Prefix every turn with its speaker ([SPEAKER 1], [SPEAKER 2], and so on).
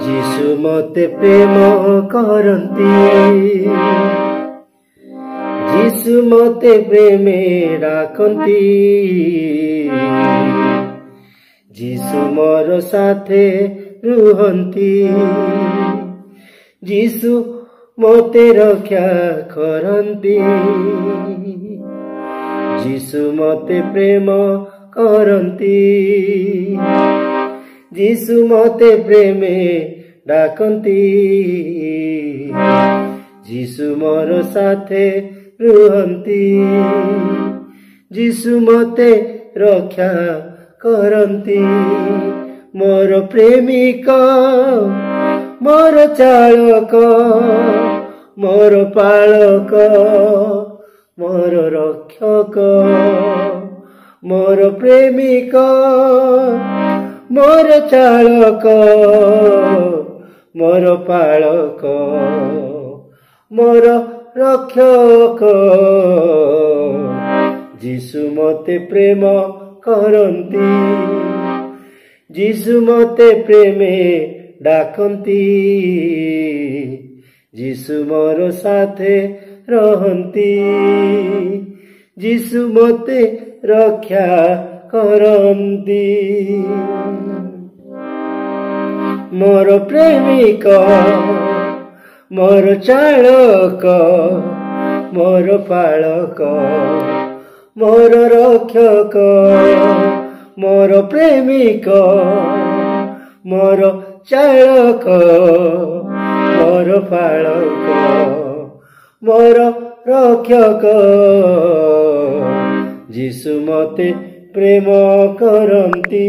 [SPEAKER 1] जीशु मते प्रेम करंती जीशु मते प्रेमे डाकंती जीशु मोर साथे रुहंती जीशु मते रक्षा करंती जीशु मते प्रेम करंती जीशु मते प्रेमे डाकंती जीशु मोर साथे रुहंती जीशु मते रक्षा करंती मोर प्रेमिक मोर चालक मोर पालक मोर रक्षक मोर प्रेमिक मोर चालक मोर पालक मोर रक्षक जीशु मते प्रेम करंती जीशु मते प्रेमे डाकंती जीशु मोर साथे रहंती जीशु मते रक्षा करंती मोर प्रेमिक मोर चालक मोर पालक मोर रक्षक मोर प्रेमिक मोर चालक मोर पालक मोर रक्षक जीशु मते प्रेम करंती।